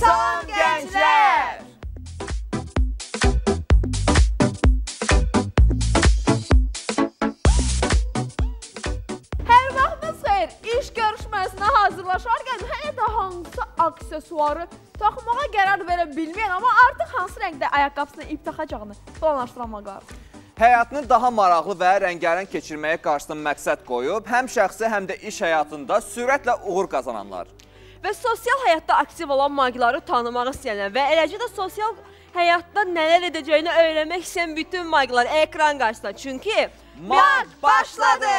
Salam gençler! Hər vaxtınız xeyir, iş görüşməsinə hazırlaşarkən hələ də hansı aksesuarı taxmağa qərar verə bilməyən, amma artıq hansı rəngdə ayaqqabısını ip taxacağını planlaşdırmaq lazım. Həyatını daha maraqlı və rəngarəng keçirməyə qarşısına məqsəd qoyub, həm şəxsi, həm də iş həyatında sürətlə uğur qazananlar. Və sosial həyatda aktiv olan magları tanımaq istəyənlər və eləcə də sosial həyatda nələr edəcəyini öyrənmək istəyən bütün maglar ekran qarşısında. Çünki Mag başladı!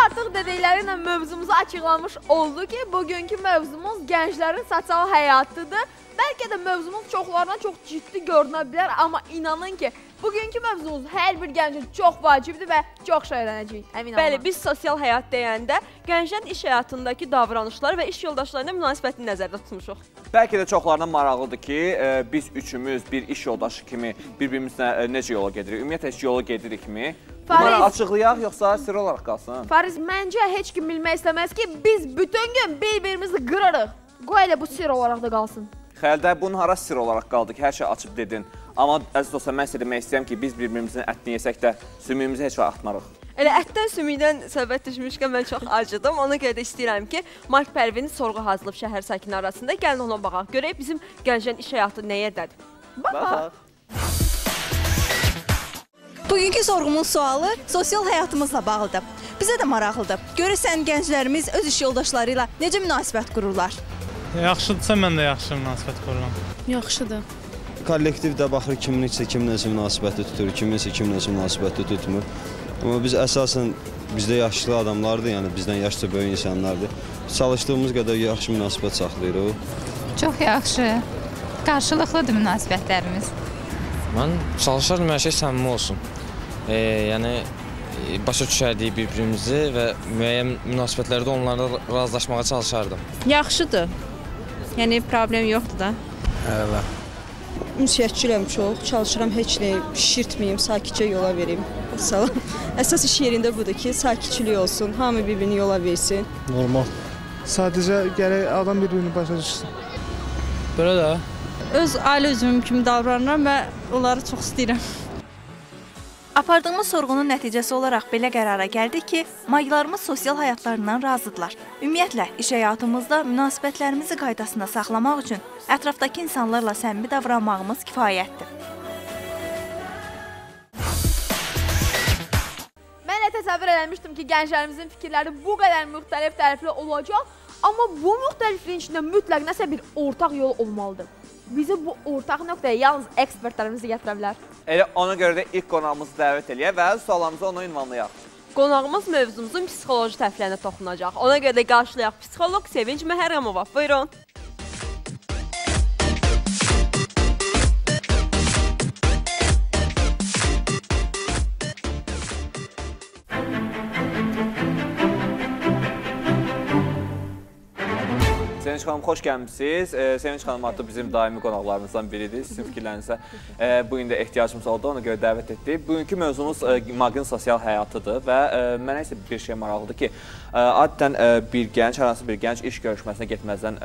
Artıq dedikləri ilə mövzumuzu açıqlamış oldu ki, bugünkü mövzumuz gənclərin sosial həyatıdır. Bəlkə də mövzumuz çoxlarına çox ciddi görünə bilər, amma inanın ki, bugünkü mövzumuz hər bir gəncin çox vacibdir və çox şey öyrənəcəyik, əmin olun. Bəli, biz sosial həyat deyəndə gənclərin iş həyatındakı davranışlar və iş yoldaşlarına münasibətini nəzərdə tutmuşuq. Bəlkə də çoxlarına maraqlıdır ki, biz üçümüz bir iş yoldaşı kimi bir-birimizlə necə yola gedirik, ümumiyyətlə heç yola gedirikmi? Bunları açıqlayaq, yoxsa sir olaraq qalsın? Fariz, məncə heç kim bilmək istəməz ki, biz bütün gün bir-birimizi qırırıq. Qoy elə bu sir olaraq da qalsın. Xəldə, bunun hara sir olaraq qaldı ki, hər şey açıb dedin. Amma əziz dostlar, mən sizə demək istəyirəm ki, biz bir-birimizin ətini yesək də sümüyümüzü heç vaxt atmarıq. Elə ətdən sümükdən söhbət düşmüşkən mən çox acıdım. Ona görə də istəyirəm ki, Mark Pərvin sorğu hazırlayıb şəhər sakini arasında. Gəlin ona baxaq. Görək bizim gənclərin iş həyatı nə yerdədir. Baxaq. Bugünkü sorğumuz sualı sosial həyatımızla bağlıdır. Bizə də maraqlıdır. Görürsən gənclərimiz öz iş yoldaşları ilə necə münasibət qururlar? Yaxşıdırsa mən də yaxşı münasibət qururam. Yaxşıdır. Kollektivdə baxır kimin isə kiminləsə münasibəti tutur, kimin isə kiminləsə münasibəti tutmur. Amma biz əsasən bizdə yaşlı adamlardır, yəni bizdən yaşca böyük insanlardır. Çalışdığımız qədər yaxşı münasibət saxlayırıq. Çox yaxşı. Qarşılıqlıdır münasibətlərimiz. Mən çalışardım hər şey səmimi olsun. Yəni başa düşərdik bir-birimizi və müəyyən münasibətlərdə onlarla razılaşmağa çalışardım. Yaxşıdır. Yəni problem yoxdur da. Əla. Ünsiyyətçiyəm çox, çalışıram heç nə şişirtməyim, sakitcə yola verim. Salam. Əsas iş yerində budur ki, sakitçilik olsun, hamı bir-birini yola versin. Normal. Sadəcə gərək adam bir-birini başa düşsün. Belə də. Öz ailə üzvüm kimi davranıram və onları çox istəyirəm. Apardığımız sorğunun nəticəsi olaraq belə qərara gəldik ki, maglarımız sosial həyatlarından razıdırlar. Ümumiyyətlə, iş həyatımızda münasibətlərimizi qaydasında saxlamaq üçün ətrafdakı insanlarla səmimi davranmağımız kifayətdir. Mən də təsəvvür eləmişdim ki, gənclərimizin fikirləri bu qədər müxtəlif tərəfli olacaq, amma bu müxtəlifliyin içində mütləq nəsə bir ortaq yol olmalıdır. Bizi bu ortaq nöqtəyə yalnız ekspertlərimizi gətirə bilər. Elə ona görə də ilk qonağımızı dəvət eləyək və suallarımızı ona ünvanlayaq. Qonağımız mövzumuzun psixoloji tərəflərinə toxunacaq. Ona görə də qarşılayaq psixoloq Sevinç Məhərrəmova. Buyurun. Sevinç xanım, xoş gəlmişsiniz. Sevinç xanım artıq bizim daimi qonaqlarımızdan biridir. Sizin fikirlərinizə bugün də ehtiyacımız oldu, ona görə dəvət etdik. Bugünkü mövzumuz magın sosial həyatıdır və mənə isə bir şey maraqlıdır ki, adətən bir gənc, hər hansı bir gənc iş görüşməsinə getməzdən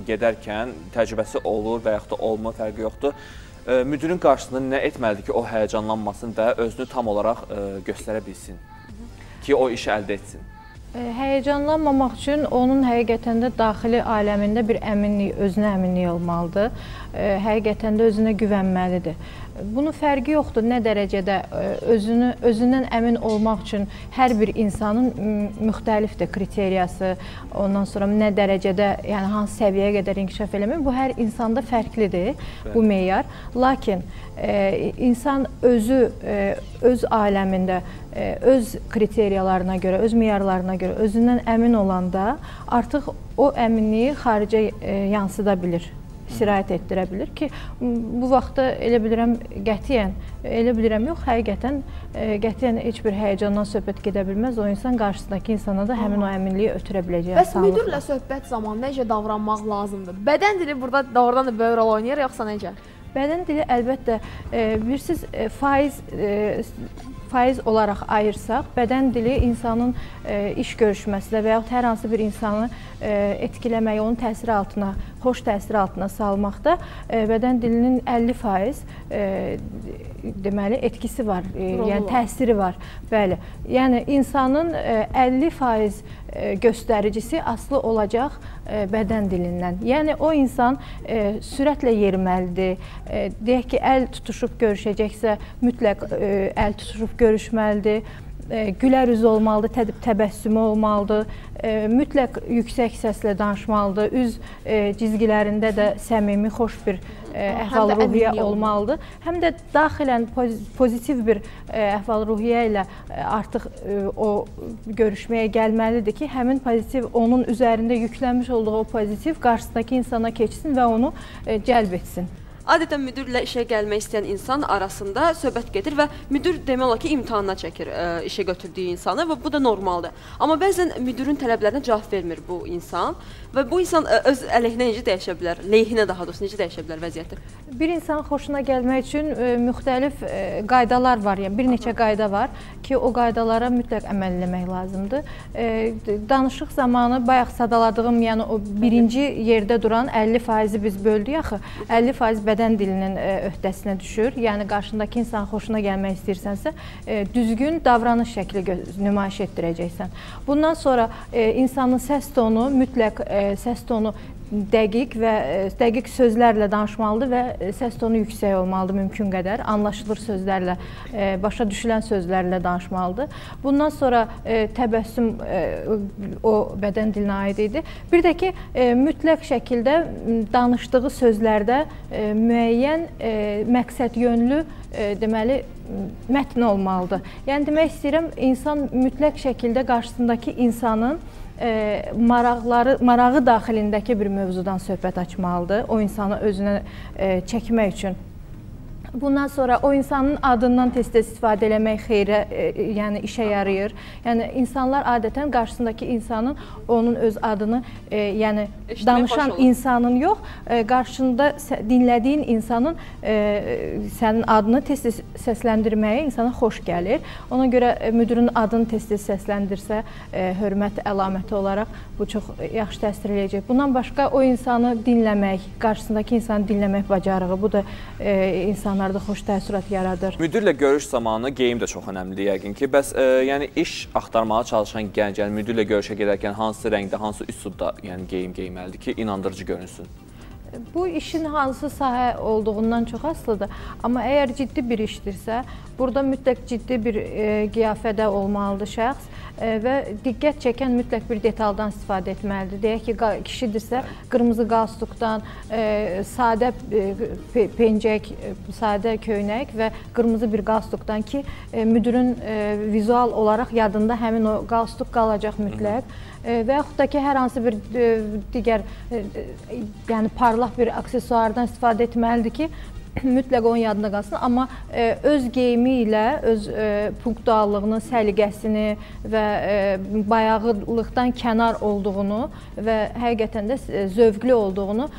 gedərkən təcrübəsi olur və yaxud da olmur, fərqi yoxdur. Müdürün qarşısında nə etməlidir ki, o həyəcanlanmasın və özünü tam olaraq göstərə bilsin ki, o işi əldə etsin? Həyəcanlanmamaq üçün onun həqiqətən də daxili aləmində bir əminlik, özünə əminlik olmalıdır. Həqiqətən də özünə güvənməlidir. Bunun fərqi yoxdur, nə dərəcədə özündən əmin olmaq üçün hər bir insanın müxtəlifdir kriteriyası, ondan sonra nə dərəcədə, yəni hansı səviyyəyə qədər inkişaf eləmək, bu hər insanda fərqlidir, bu meyar. Lakin insan özü, öz aləmində, öz kriteriyalarına görə, öz meyarlarına görə özündən əmin olanda artıq o əminliyi xaricə yansıda bilir. Sirayət etdirə bilir ki, bu vaxtda elə bilirəm qətiyyən, elə bilirəm yox, həqiqətən qətiyyən heç bir həyəcandan söhbət gedə bilməz, o insan qarşısındakı insana da həmin o əminliyi ötürə biləcək. Bəs müdürlə söhbət zamanı necə davranmaq lazımdır? Bədən dili burada doğrudan da böyük rol oynayır, yoxsa necə? Bədən dili əlbəttə bilirsiniz faiz olaraq ayırsaq, bədən dili insanın iş görüşməsində və yaxud hər hansı bir insanı etkiləməyə, onun təsiri altına, xoş təsiri altına salmaqda bədən dilinin 50% deməli etkisi var, yəni təsiri var. Bəli. Yəni insanın 50% göstəricisi asılı olacaq bədən dilindən. Yəni o insan sürətlə yeriməlidir. Deyək ki, əl tutuşub görüşəcəksə, mütləq əl tutuşub görüşməlidir. Gülər üzü olmalıdır, təbəssümü olmalıdır, mütləq yüksək səslə danışmalıdır, üz cizgilərində də səmimi, xoş bir əhval-ruhiyyə olmalıdır. Həm də daxilən pozitiv bir əhval-ruhiyyə ilə artıq o görüşməyə gəlməlidir ki, həmin pozitiv onun üzərində yüklənmiş olduğu o pozitiv qarşısındakı insana keçsin və onu cəlb etsin. Adətən müdirlə işə gəlmək istəyən insan arasında söhbət gedir və müdir demək olar ki, imtahanına çəkir işə götürdüyü insanı və bu da normaldır. Amma bəzən müdirin tələblərinə cavab vermir bu insan və bu insan öz əleyhinə necə dəyişə bilər, leyhinə daha doğrusu necə dəyişə bilər vəziyyəti? Bir insanın xoşuna gəlmək üçün müxtəlif qaydalar var, yəni bir neçə qayda var ki, o qaydalara mütləq əməl etmək lazımdır. Danışıq zamanı bayaq sadaladığım, yəni o birinci yerdə duran 50%-i biz böldük axı, 50% bədən dilinin öhdəsinə düşür. Yəni qarşındakı insan xoşuna gəlmək istəyirsənsə, düzgün davranış şəkli nümayiş etdirəcəksən. Bundan sonra insanın səs tonu mütləq səs tonu dəqiq sözlərlə danışmalıdır və səs tonu yüksək olmalıdır mümkün qədər. Anlaşılır sözlərlə, başa düşülən sözlərlə danışmalıdır. Bundan sonra təbəssüm o bədən dilinə aid idi. Bir də ki, mütləq şəkildə danışdığı sözlərdə müəyyən məqsəd yönlü deməli mətn olmalıdır. Yəni demək istəyirəm, insan mütləq şəkildə qarşısındakı insanın marağı daxilindəki bir mövzudan söhbət açmalıdır, o insanı özünə çəkmək üçün. Bundan sonra o insanın adından tez-tez istifadə eləmək xeyrə, yəni işə yarayır. Yəni insanlar adətən qarşısındakı insanın onun öz adını, yəni danışan insanın yox, qarşında dinlədiyin insanın sənin adını tez-tez səsləndirməyə insana xoş gəlir. Ona görə müdirin adını tez-tez səsləndirsə, hörmət əlaməti olaraq bu çox yaxşı təsir eləyəcək. Bundan başqa o insanı dinləmək, qarşısındakı insanı dinləmək bacarığı, bu da insanlarda xoş təəssürat yaradır. Müdirlə görüş zamanı geyim də çox önəmlidir yəqin ki. Bəs yəni iş axtarmağa çalışan gənc, yəni müdirlə görüşə gedərkən hansı rəngdə, hansı üslubda yəni geyim geyməlidir ki, inandırıcı görünsün? Bu işin hansı sahə olduğundan çox asılıdır. Amma əgər ciddi bir işdirsə, burada mütləq ciddi bir qiyafədə olmalıdır şəxs və diqqət çəkən mütləq bir detaldan istifadə etməlidir. Deyək ki, kişidirsə, qırmızı qalstukdan, sadə pencək, sadə köynək və qırmızı bir qalstukdan ki, müdirin vizual olaraq yadında həmin o qalstuk qalacaq mütləq. Və yaxud da ki, hər hansı bir digər yəni parlaq bir aksesuardan istifadə etməlidir ki, mütləq onun yadında qalsın, amma öz geyimi ilə, öz punktuallığını, səliqəsini və bayağılıqdan kənar olduğunu və həqiqətən də zövqlü olduğunu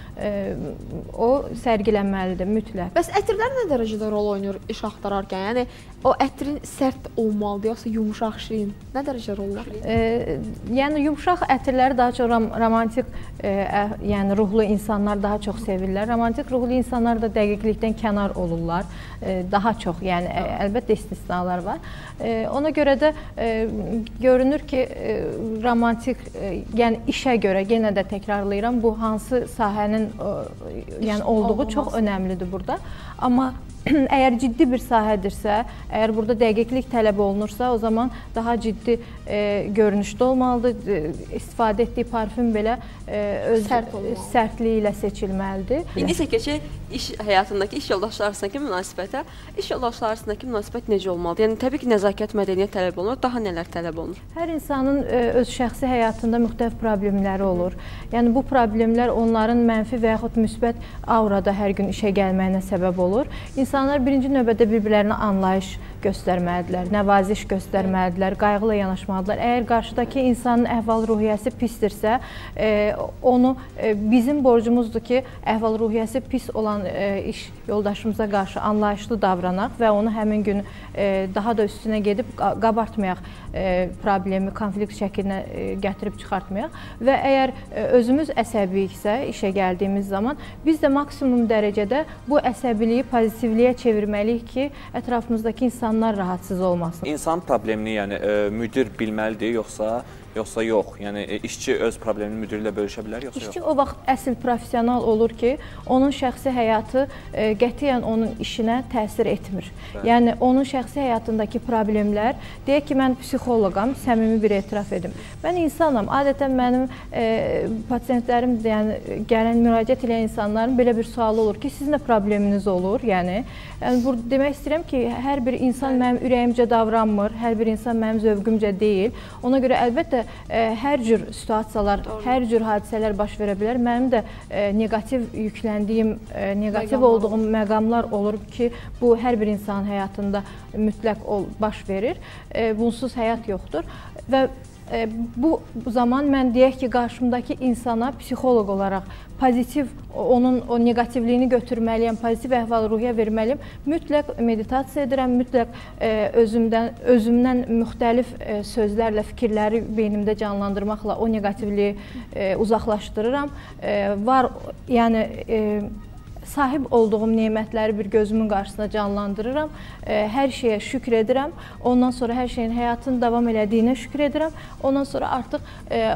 o sərgilənməlidir mütləq. Bəs ətirlər nə dərəcədə rol oynayır iş axtararkən? Yəni o ətrin sərt olmalıdır, yoxsa yumuşaq, şirin? Nə dərəcə rol oynayır? Yəni yumuşaq ətirləri daha çox romantik, yəni ruhlu insanlar daha çox sevirlər. Romantik ruhlu insanlar da dəqiqlikdən kənar olurlar, daha çox, yəni əlbəttə istisnalar var. Ona görə də görünür ki, romantik, yəni işə görə, yenə də təkrarlayıram, bu hansı sahənin yəni olduğu çox önəmlidir burada. Amma əgər ciddi bir sahədirsə, əgər burada dəqiqlik tələb olunursa, o zaman daha ciddi görünüşdə olmalıdır. İstifadə etdiyi parfüm belə öz sərtliyi ilə seçilməlidir. İndi isə keçək iş həyatındakı iş yoldaşları arasındakı münasibətə. İş yoldaşları arasındakı münasibət necə olmalıdır? Yəni təbii ki, nəzakət, mədəniyyət tələb olunur, daha nələr tələb olunur? Hər insanın öz şəxsi həyatında müxtəlif problemləri olur. Yəni bu problemlər onların mənfi və yaxud müsbət aurada hər gün işə gəlməyinə səbəb olur. İnsanlar birinci növbədə bir-birlərinə anlayış göstərməlidirlər, nəvaziş göstərməlidirlər, qayğıla yanaşmalıdırlar. Əgər qarşıdakı insanın əhval-ruhiyyəsi pisdirsə, onu bizim borcumuzdur ki, əhval-ruhiyyəsi pis olan iş yoldaşımıza qarşı anlayışlı davranaq və onu həmin gün daha da üstünə gedib qabartmayaq, problemi konflikt şəklinə gətirib çıxartmayaq və əgər özümüz əsəbiyiksə işə gəldiyimiz zaman biz də maksimum dərəcədə bu əsəbiliyi pozitivliyə çevirməliyik ki, ətrafımızdakı insanlar rahatsız olmasın. İnsan problemini, yəni müdir bilməlidir yoxsa yox? Yəni işçi öz problemini müdiri ilə bölüşə bilər yoxsa yox? İşçi o vaxt əsl professional olur ki, onun şəxsi həyatı qətiyyən onun işinə təsir etmir. Yəni onun şəxsi həyatındakı problemlər, deyək ki, mən psixoloqam, səmimi bir etiraf edim. Mən insanam, adətən mənim pasiyentlərim, yəni gələn müraciət edən insanların belə bir sualı olur ki, sizin də probleminiz olur, yəni burada demək istəyirəm ki, hər bir insan mənim ürəyimcə davranmır, hər bir insan mənim zövqümcə deyil. Ona görə əlbəttə hər cür situasiyalar, hər cür hadisələr baş verə bilər. Mənim də negativ yükləndiyim, negativ olduğum məqamlar olur ki, bu hər bir insanın həyatında mütləq baş verir. Bunsuz həyat yoxdur və bu zaman mən deyək ki, qarşımdakı insana psixoloq olaraq pozitiv, onun o negativliyini götürməliyəm, pozitiv əhval-ruhiyyə verməliyəm. Mütləq meditasiya edirəm, mütləq özümdən müxtəlif sözlərlə, fikirləri beynimdə canlandırmaqla o negativliyi uzaqlaşdırıram. Var, yəni sahib olduğum nemətləri bir gözümün qarşısına canlandırıram, hər şeyə şükür edirəm, ondan sonra hər şeyin həyatın davam elədiyinə şükür edirəm, ondan sonra artıq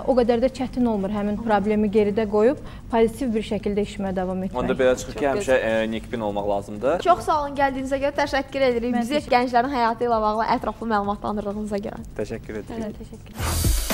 o qədər də çətin olmur həmin problemi geridə qoyub, pozitiv bir şəkildə işimə davam etmək. Onda belə çıxır ki, həmişə nikbin olmaq lazımdır. Çox sağ olun, gəldiyinizə görə təşəkkür edirik. Bizi gənclərin həyatı ilə bağlı ətraflı məlumatlandırdığınıza görə. Təşəkkür edirik. Təşəkkür.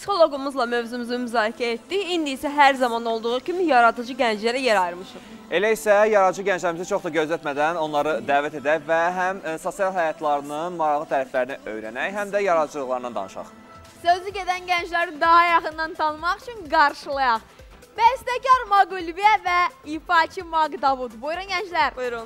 Psixoloqumuzla mövzumuzu müzakirə etdik. İndi isə hər zaman olduğu kimi yaradıcı gənclərə yer ayırmışıq. Elə isə yaradıcı gənclərimizi çox da gözlətmədən onları dəvət edək və həm sosial həyatlarının maraqlı tərəflərini öyrənək, həm də yaradıcılıqlarından danışaq. Sözü gedən gəncləri daha yaxından tanımaq üçün qarşılayaq. Bəstəkar Maqulbiyə və ifaçı Maqdavud. Buyurun gənclər. Buyurun.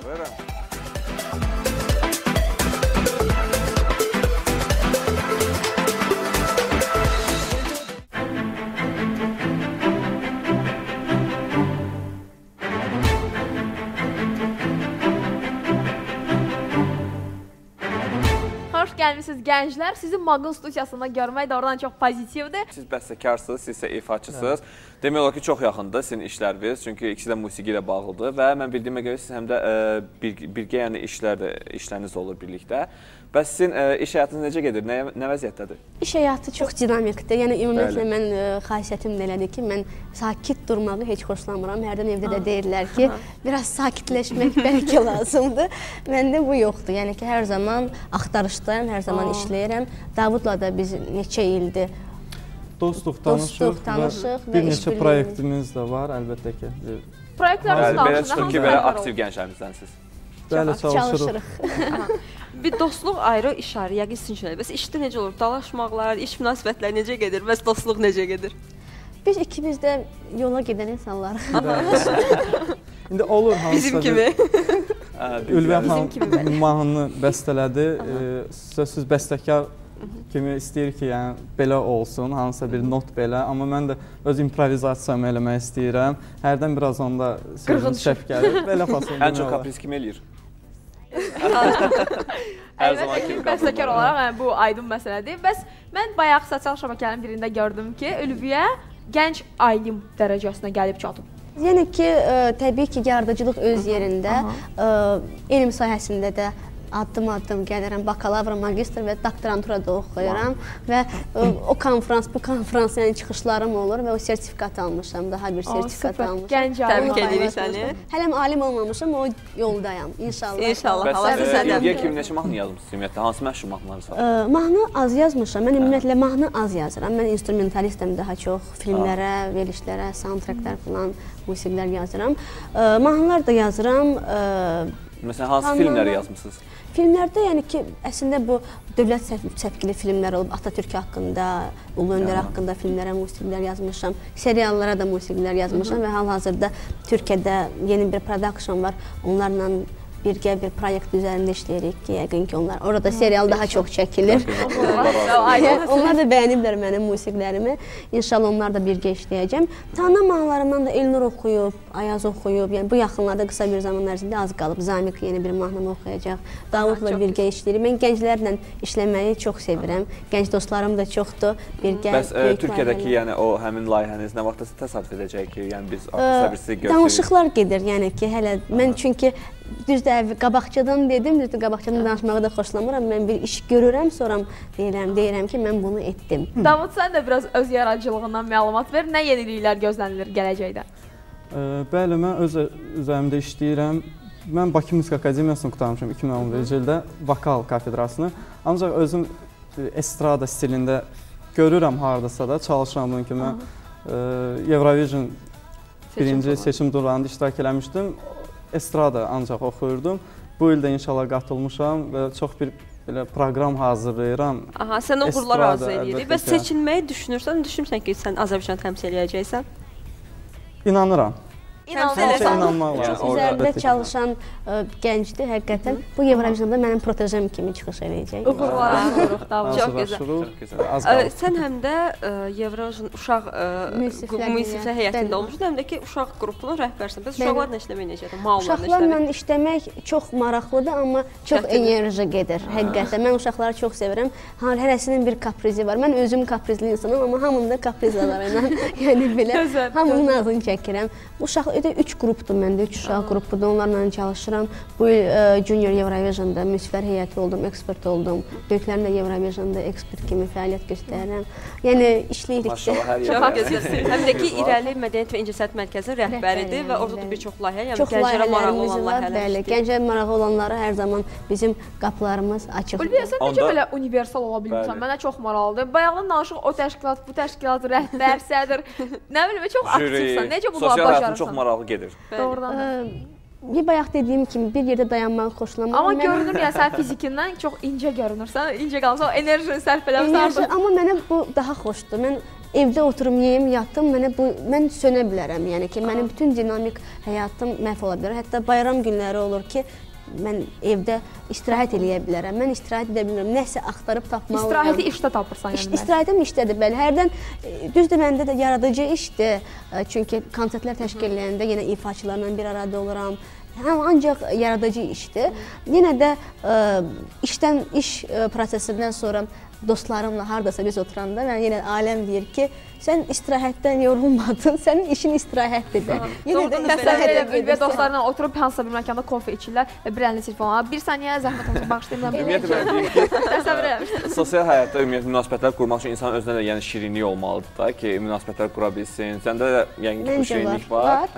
Xoş gəlmişsiniz gənclər. Sizi Maqın studiyasında görmək də oradan çox pozitivdir. Siz bəstəkarsınız, siz isə ifaçısınız. Demək olar ki, çox yaxındır sizin işləriniz, çünki ikisi də musiqi ilə bağlıdır və mən bildiyimə görə siz həm də birgə yəni işləriniz olur birlikdə. Bəs sizin iş həyatınız necə gedir? Nə vəziyyətdədir? İş həyatı çox dinamikdir. Yəni ümumiyyətlə mən xasiyyətim də elədir ki, mən sakit durmağı heç xoşlamıram. Hərdən evdə də deyirlər ki, biraz sakitləşmək bəlkə lazımdır. Məndə bu yoxdur. Yəni ki, hər zaman axtarışdayım, hər zaman işləyirəm. Davudla da biz neçə ildir Dostluq, tanışıq və bir neçə proyektimiz də var, əlbəttə ki. Proyektləriniz belə çıxır ki, belə aktiv gənclərimizdənsiniz. Bəli, çalışırıq. Bir dostluq ayrı, iş ayrı, yəqin sizin üçün. Bəs işdə necə olur? Dalaşmaqlar, iş münasibətləri necə gedir? Bəs dostluq necə gedir? Biz ikimiz də yola gedən insanlar. İndi olur hansısa bizim kimi. Ülviyə xanım mahnını bəstələdi. Sözsüz bəstəkar kimi istəyir ki, yəni belə olsun, hansısa bir not belə. Amma mən də öz improvizasiyamı eləmək istəyirəm. Hərdən biraz onda sözün şəf gəlir. Belə fason. Ən çox kapriz kim eləyir? Əlbəttə, bəstəkar olaraq bu aydın məsələdir. Bəs mən bayaq sosial şəbəkələrin birində gördüm ki, Ülviyə gənc alim dərəcəsinə gəlib çatıb. Yəni ki, təbii ki, yaradıcılıq öz yerində, elm sahəsində də addım-addım gəlirəm, bakalavr, magistr və doktoranturada oxuyuram və o konfrans, bu konfrans yəni çıxışlarım olur və o sertifikat almışam, daha bir sertifikat almışam. Gənc alim. Təbrik edirik səni. Hələm alim olmamışam, o yoldayam, inşallah. İnşallah. Bəs Ülviyə kimi neçə mahnı yazmışsınız ümumiyyətlə? Hansı məşhur mahnılarınız var? Mahnı az yazmışam, mən ümumiyyətlə mahnı az yazıram. Mən instrumentalistəm daha çox, filmlərə, verilişlərə, soundtracklər falan, musiqilər yazıram. Mahnılar da yazıram. Məsələn, hansı filmləri yazmışsınız? Filmlərdə, yəni ki, əslində bu dövlət səpkili filmlər olub, Atatürk haqqında, Ulu Öndər haqqında filmlərə musiqilər yazmışam, seriallara da musiqilər yazmışam və hal-hazırda Türkiyədə yeni bir production var, onlarla birgə bir proyekt üzərində işləyirik ki, yəqin ki, onlar orada serial daha çox çəkilir. Onlar da bəyəniblər mənim musiqilərimi. İnşallah onlar da birgə işləyəcəm. Tanrı mahnılarından da Elnur oxuyub, Ayaz oxuyub. Yəni bu yaxınlarda qısa bir zaman ərzində az qalıb. Zamiq yeni bir mahnımı oxuyacaq. Davudla birgə işləyirik. Mən gənclərlə işləməyi çox sevirəm. Gənc dostlarım da çoxdur. Bəs Türkiyədəki yəni o həmin layihəniz nə vaxtda təsadüf edəcək ki, yəni biz səbirsizlik gözləyirik? Danışıqlar gedir, yəni ki, hələ mən çünki düzdür, qabaqçadan dedim, düzdür, qabaqçadan danışmağı da xoşlamıram. Mən bir iş görürəm, sonra deyirəm ki, mən bunu etdim. Davud, sən də biraz öz yaradıcılığından məlumat ver. Nə yeniliklər gözlənilir gələcəkdə? Bəli, mən öz üzərimdə işləyirəm. Mən Bakı Musiqi Akademiyasını qurtarmışam 2011-ci ildə, vokal kafedrasını. Ancaq özüm estrada stilində görürəm hardasa da, çalışıram bunun ki, mən Eurovision birinci seçim turlarında iştirak eləmişdim. Estrada ancaq oxuyurdum. Bu ildə inşallah qatılmışam və çox bir belə proqram hazırlayıram. Aha, sən uğurlar arzu edirik və seçilməyi düşünürsən ki, sən Azərbaycanı təmsil edəcəksən? İnanıram. Çox üzərində çalışan gəncdir, həqiqətən. Bu Eurovisionda mənim protejem kimi çıxış edəcək. Uğurlar arzuruq, Davud. Çox gözəl. Sən həm də Eurovision uşaq musiqi heyətində olmuşdun, həm də ki, uşaq qrupunun rəhbərsən. Bəs uşaqlarla işləmək necədir? Uşaqlarla işləmək çox maraqlıdır, amma çox enerji gedir, həqiqətən. Mən uşaqları çox sevirəm. Hərəsinin bir kaprizi var. Mən özüm kaprizli insanım, amma hamının da kaprizalarıyla, yəni belə, hamının ağzını çəkirəm. Uşaq 3 qrupdur məndə, 3 uşaq qrupudur, onlarla çalışıram. Bu il Junior Eurovisionda müsifər heyəti oldum, ekspert oldum. Böyüklərlə Eurovisionda ekspert kimi fəaliyyət göstərirəm. Yəni işləyirik. Maşallah, hər yerdə. Çox gözəl. Həm də ki, İrəli Mədəniyyət və İncəsənət Mərkəzinin rəhbəridir və orada da bir çox layihə, yəni gənclərə maraqlı olan layihələr. Bəli, gənclərə maraqlı olanlara hər zaman bizim qapılarımız açıqdır. Ulviyə, sən necə belə universal ola bilmirsən? Mənə çox maraqlıdır. Bayaqdan danışıq o təşkilat, bu təşkilat, rəhbər, sədr, nə bilim, çox aktivsən. Necə bunları bacarırsan? Maraqlı gedir. Doğrudan. Bir bayaq dediyim kimi bir yerdə dayanmağı xoşlamam. Amma görünür ya sən fizikindən çox incə görünürsən, incə qalmısan, o enerjini sərf eləmirsən. Amma mənə bu daha xoşdur. Mən evdə oturum, yeyim, yatım, mən sönə bilərəm. Yəni ki, mənim bütün dinamik həyatım məhv ola bilər. Hətta bayram günləri olur ki, mən evdə istirahət eləyə bilərəm. Mən istirahət edə bilmirəm. Nəsə axtarıb tapmaq olarım. İstirahəti işdə tapırsan yəni. İstirahətim işdədir, bəli. Hərdən düzdür, məndə də yaradıcı işdir. Çünki konsertlər təşkil edəndə yenə ifaçılarla bir arada oluram. Ancaq yaradıcı işdir. Yenə də iş prosesindən sonra dostlarımla hardasa biz oturanda mən yenə aləm deyir ki, sən istirahətdən yorulmadın, sənin işin istirahətdir də. Yenə də istirahətə gedirsən. Və dostlarla oturub hansısa bir məkanda kofe içirlər və bir əlini telefon alır. Bir saniyə zəhmət olsun, bağışlayın. Ümumiyyətlə mən deyim ki, təsəvvür eləmişdim. Sosial həyatda ümumiyyətlə münasibətlər qurmaq üçün insan özünə də yəni şirinlik olmalıdır da ki, münasibətlər qura bilsin. Səndə də yəni bu şirinlik var.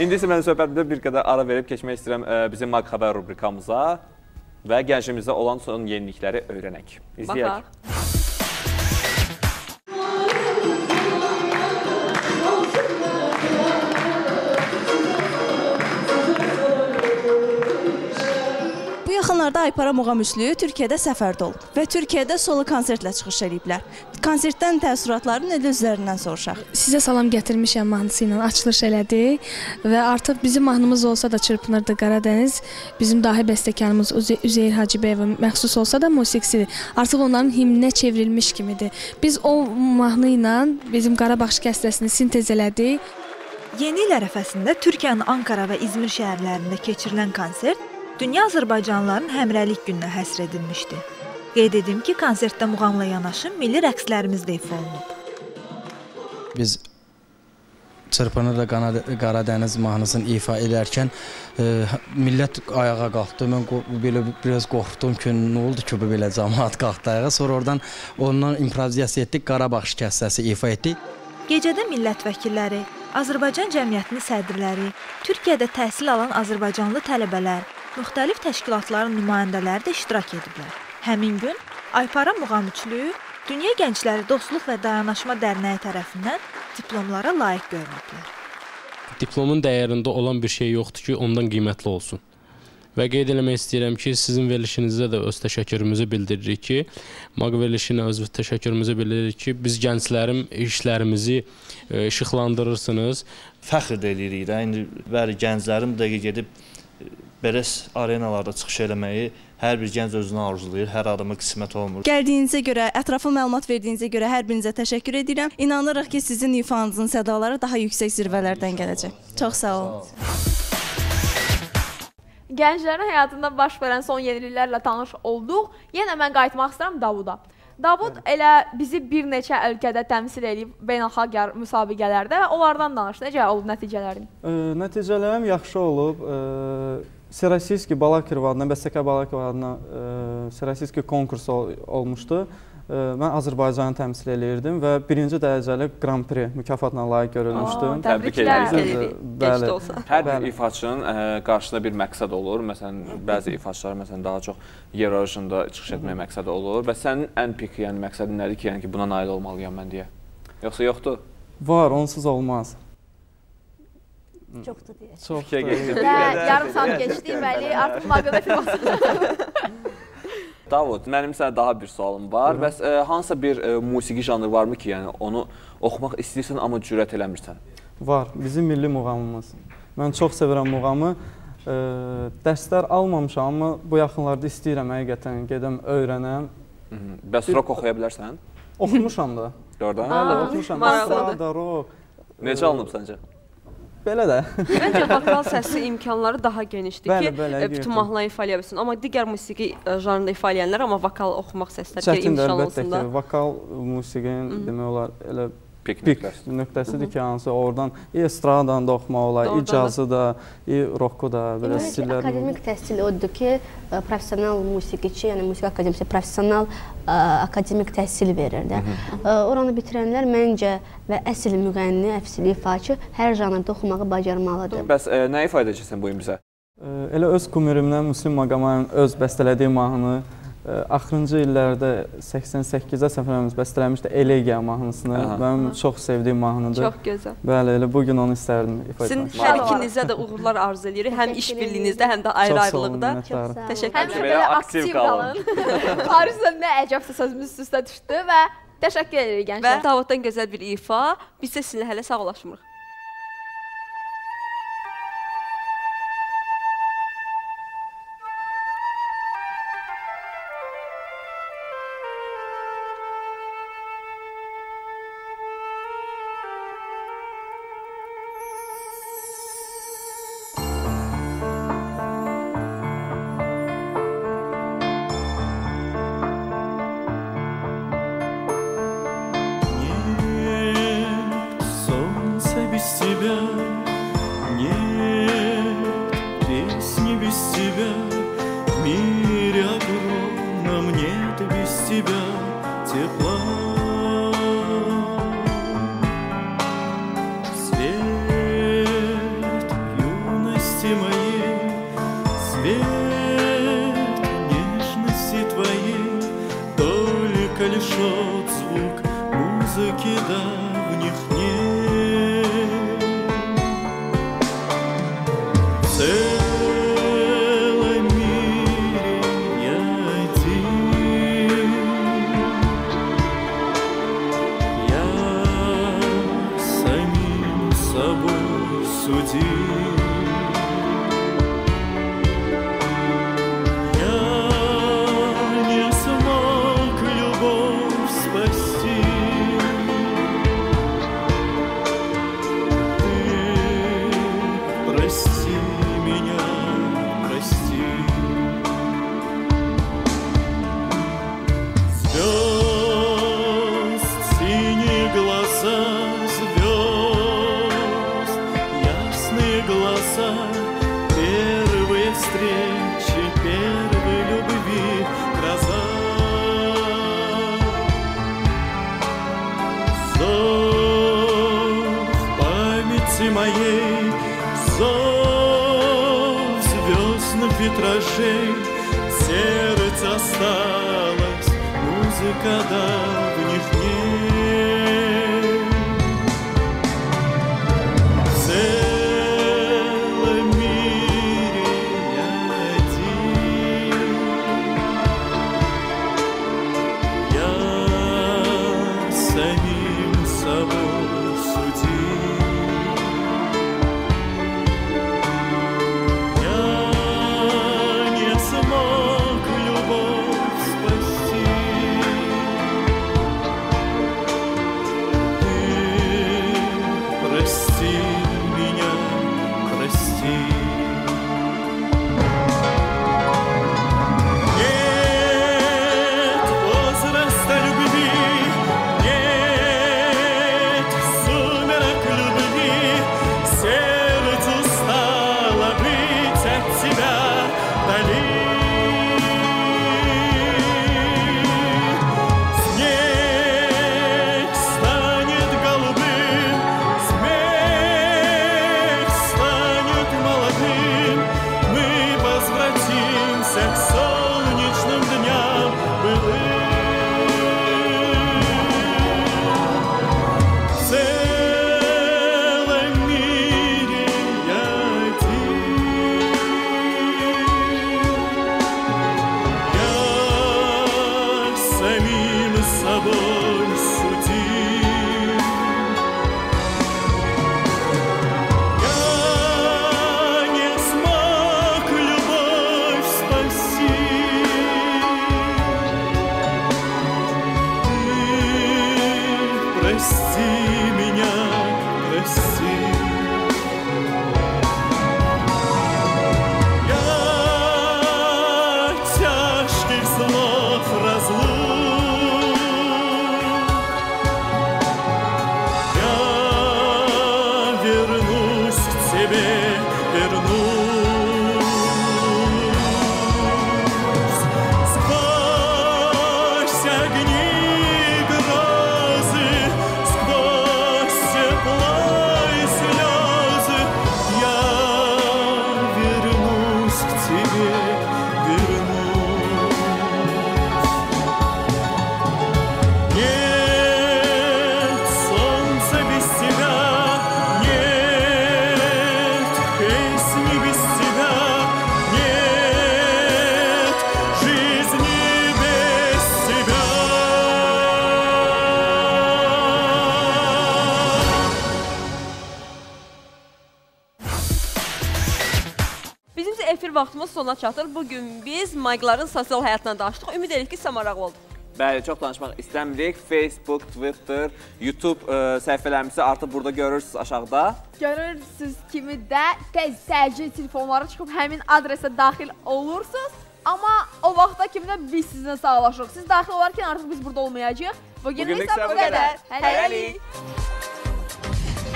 İndi isə mən söhbətimdə bir qədər ara verib keçmək istəyirəm bizim Mag Xəbər rubrikamıza və gəncimizdə olan son yenilikləri öyrənək. İzləyək. Bu yaxınlarda Aypara muğam üçlüyü Türkiyədə səfərdə olub və Türkiyədə solo konsertlə çıxış ediblər. Konsertdən təəssüratları necə üzərindən soruşaq. Sizə salam gətirmişəm mahnısı ilə açılış elədik və artıq bizim mahnımız olsa da çırpınırdı Qaradəniz. Bizim dahi bəstəkarımız Üzeyir Hacıbəyova məxsus olsa da musiqisidir. Artıq onların himninə çevrilmiş kimidir. Biz o mahnı ilə bizim Qarabağ şikəstəsini sintez elədik. Yeni il ərəfəsində Türkiyənin Ankara və İzmir şəhərlərində keçirilən konsert dünya azərbaycanlıların həmrəylik gününə həsr edilmişdi. Qeyd edim ki, konsertdə muğamla yanaşı milli rəqslərimiz də ifa olunub. Biz Çırpınırdı Qaradəniz mahnısını ifa edərkən millət ayağa qalxdı. Mən belə biraz qorxdum ki, nə oldu ki, belə cəmaət qalxdı ayağa. Sonra oradan ondan improvizasiya etdik, Qarabağ şikəstəsi ifa etdik. Gecədə millət vəkilləri, Azərbaycan cəmiyyətinin sədrləri, Türkiyədə təhsil alan azərbaycanlı tələbələr, müxtəlif təşkilatların nümayəndələri də iştirak ediblər. Həmin gün Aypara muğam üçlüyü Dünya Gəncləri Dostluq və Dayanışma Dərnəyi tərəfindən diplomlara layiq görülüblər. Diplomun dəyərində olan bir şey yoxdur ki, ondan qiymətli olsun. Və qeyd eləmək istəyirəm ki, sizin verilişinizdə də öz təşəkkürümüzü bildiririk ki, MAQ verilişinə öz təşəkkürümüzü bildiririk ki, biz gənclərin işlərimizi işıqlandırırsınız. Fəxr də eləyirik də, indi bəli gənclərim dəqiq gedib belə arenalarda çıxış eləməyi hər bir gənc özünə arzulayır, hər adama qismət olmur. Gəldiyinizə görə, ətraflı məlumat verdiyinizə görə hər birinizə təşəkkür edirəm. İnanırıq ki, sizin ifanızın sədaları daha yüksək zirvələrdən gələcək. Çox sağ olun. Gənclərin həyatında baş verən son yeniliklərlə tanış olduq. Yenə mən qayıtmaq istəyirəm Davuda. Davud elə bizi bir neçə ölkədə təmsil edib beynəlxalq müsabiqələrdə və onlardan danış. Necə olub nəticələrin? Nəticələrim yaxşı olub. Всероссийский Balakirov adına, Bəstəkar Balakirov adına Всероссийский konkurs olmuşdu. Mən Azərbaycanı təmsil edirdim və birinci dərəcəli Grand Prix mükafatına layiq görülmüşdüm. Təbrik edirik. Hər bir ifaçının qarşısında bir məqsəd olur. Məsələn, bəzi ifaçılar məsələn daha çox Eurovision'da çıxış etmək məqsədi olur. Və sənin ən pik yəni məqsədin nədir ki, yəni ki, buna nail olmalıyam mən deyə? Yoxsa yoxdur? Var, onsuz olmaz. Çoxdur deyə. Çoxdur. Yarım saat keçdi, bəli, artıq maqada filmasın. Davud, mənim sənə daha bir sualım var. Bəs hansısa bir musiqi janrı varmı ki, yəni onu oxumaq istəyirsən, amma cürət eləmirsən? Var, bizim milli muğamımız. Mən çox sevirəm muğamı. Dərslər almamışam, amma bu yaxınlarda istəyirəm həqiqətən, gedəm, öyrənəm. Bəs rock oxuya bilərsən? Oxumuşam da. Doğrudan? Bəli, oxumuşam. Maraqlıdır. Rock. Necə alınıb səncə? Belə də. Məncə vokal səsi imkanları daha genişdir ki, bütün mahnıları ifa eləyə bilsin. Amma digər musiqi janrında ifa eləyənlər, amma vokal oxumaq səslər imkan olsun da. Vokal musiqinin demək olar elə pik nöqtəsidir ki, hansı oradan estradan da oxumaq olar, icazı da, rocku da, belə stillər. Akademik təhsil odur ki, professional musiqiçi, yəni musiqi akademisi professional akademik təhsil verir də. Oranı bitirənlər məncə və əsl müğənni, əfsili ifaçı hər janrda oxumağı bacarmalıdır. Bəs nə ifa edəcəksən bu gün bizə? Elə öz kumurimdən Müslüm Maqamayevin öz bəstələdiyi mahnını axırıncı illərdə 88-də səfərimiz bəstələmişdi Elegiya mahnısını. Mənim çox sevdiyim mahnıdır. Çox gözəl. Bəli, elə bugün onu istərdim ifa etmək. Sizin hər ikinizə də uğurlar arzu edirik. Həm iş birliyinizdə, həm də ayrı-ayrılıqda. Təşəkkür ederim. Həmişə belə aktiv qalın. Paris'dən nə əcəbsə sözümüz üstə düşdü və təşəkkür edirik gənclər. Və Davuddan gözəl bir ifa. Biz də sizinlə hələ sağollaşmırıq. себе вернуть. Нет, солнце без тебя, нет, песни без тебя, нет, жизни без тебя. Bizim efir vaxtımız sona çatır. Bugün biz mayqların sosial həyatından danışdıq. Ümid edirik ki, sizə maraqlı oldu. Bəli, çox danışmaq istəmirik. Facebook, Twitter, YouTube səhifələrimizi artıq burada görürsünüz aşağıda. Görürsünüz kimi də təcil telefonları çıxıb həmin adresə daxil olursunuz. Amma o vaxta kimi də biz sizinlə sağlaşırıq. Siz daxil olarkən artıq biz burada olmayacağıq. Bugünlük isə bu qədər. Hələlik.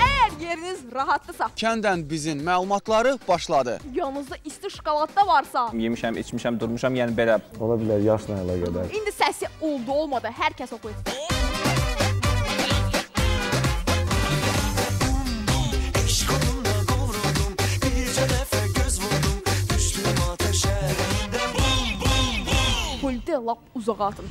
Əgər yeriniz rahatdırsa, Kəndən bizin məlumatları başladı. yanınızda isti şokoladda varsa, Yemişəm, içmişəm, durmuşam, yəni belə. Ola bilər, yaşla əlaqədar. indi səsi oldu, olmadı, hər kəs oxuyur. Pulti lap uzağa atın.